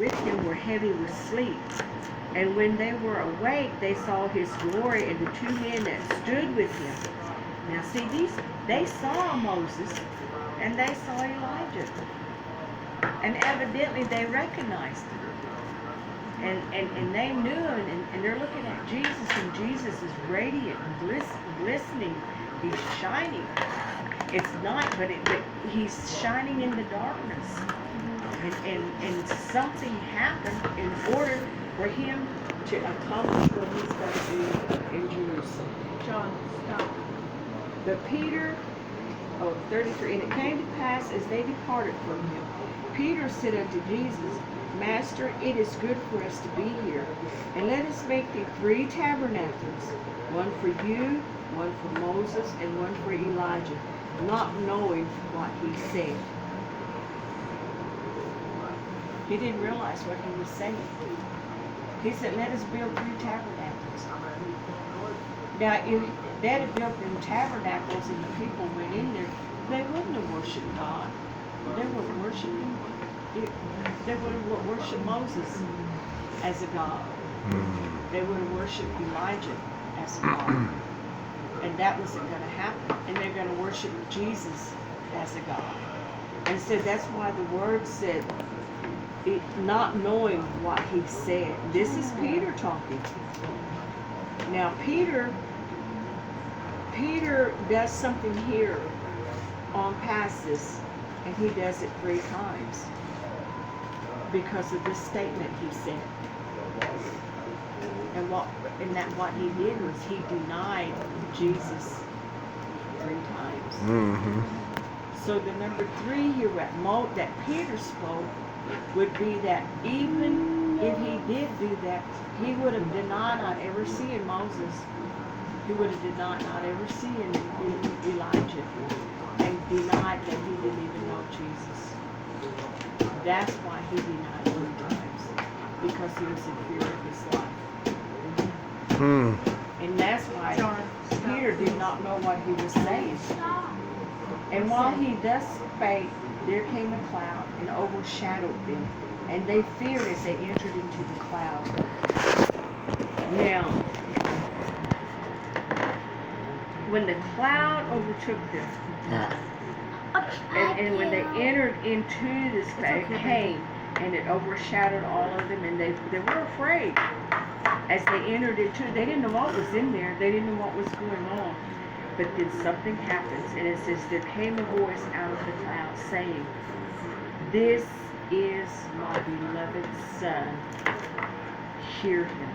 with him were heavy with sleep. And when they were awake, they saw his glory and the two men that stood with him. Now see, they saw Moses and they saw Elijah. And evidently they recognized him. And they knew him, and they're looking at Jesus, and Jesus is radiant and glistening. He's shining. It's night, but he's shining in the darkness. And something happened in order for him to accomplish what he's going to do in Jerusalem. John, stop. But Peter, 33, and it came to pass as they departed from him, Peter said unto Jesus, Master, it is good for us to be here, and let us make thee 3 tabernacles, one for you, one for Moses, and one for Elijah, not knowing what he said. He didn't realize what he was saying. He said, let us build 3 tabernacles. Now, if they had built them tabernacles and the people went in there, they wouldn't have worshipped God. They would have worshipped him. They would have worshipped Moses as a god. They would have worshipped Elijah as a god. And that wasn't going to happen. And they're going to worship Jesus as a god. And so that's why the word said, not knowing what he said. This is Peter talking. Now Peter does something here on past this, and he does it 3 times because of this statement he said. And what he did was he denied Jesus 3 times. Mm-hmm. So the number 3 here that Peter spoke would be that even if he did do that, he would have denied not ever seeing Moses. He would have denied not ever seeing Elijah, and denied that he didn't even know Jesus. That's why he denied 3 times, because he was in fear of his life. And that's why Peter did not know what he was saying. And while he thus spake, there came a cloud and overshadowed them, and they feared as they entered into the cloud. Now, when the cloud overtook them, and when they entered into this cave, and it overshadowed all of them, and they were afraid as they entered into it. They didn't know what was in there. They didn't know what was going on. But then something happens, and it says, there came a voice out of the cloud saying, this is my beloved Son. Hear him.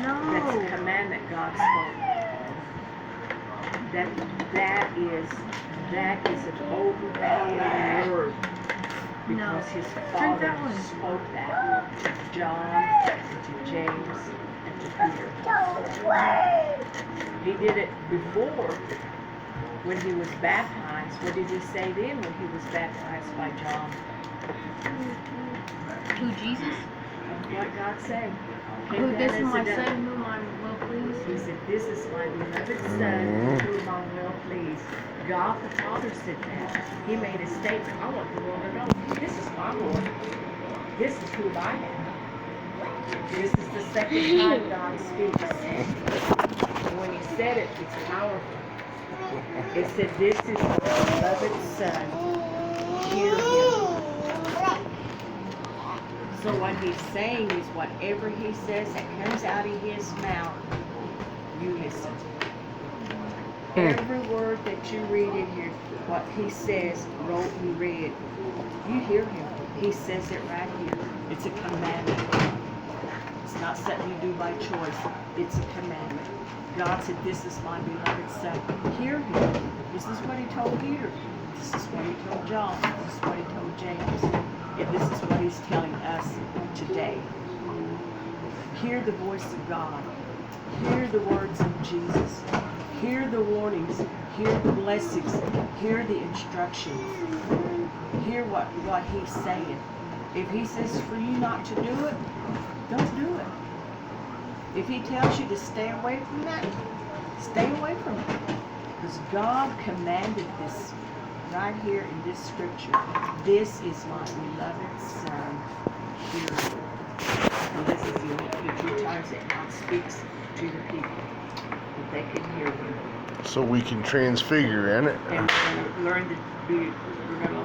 No. That's a commandment God spoke. That is an overpowering word. Because his Father spoke that to John, to James, and to Peter. He did it before when he was baptized. What did he say then when he was baptized by John? Who, Jesus? What God said. Who, this is my Son whom I will please? He said, this is my beloved Son whom I will please. God the Father said that. He made a statement. I want the world to know, this is my Lord. This is who I am. This is the second time God speaks. And when he said it, it's powerful. It said, this is my beloved Son. Hear him. So what he's saying is whatever he says that comes out of his mouth, you listen. Every word that you read in here, what he says, wrote and read, you hear him. He says it right here. It's a commandment. It's not something you do by choice. It's a commandment. God said, this is my beloved Son. Hear him. This is what he told Peter. This is what he told John. This is what he told James. And this is what he's telling us today. Hear the voice of God. Hear the words of Jesus. Hear the warnings. Hear the blessings. Hear the instructions. Hear what he's saying. If he says for you not to do it, don't do it. If he tells you to stay away from that, stay away from it. Because God commanded this right here in this scripture, this is my beloved son, period. And this is the two times that God speaks to the people, that they can hear him. So we can transfigure in it. And we're going to learn to be, we're going to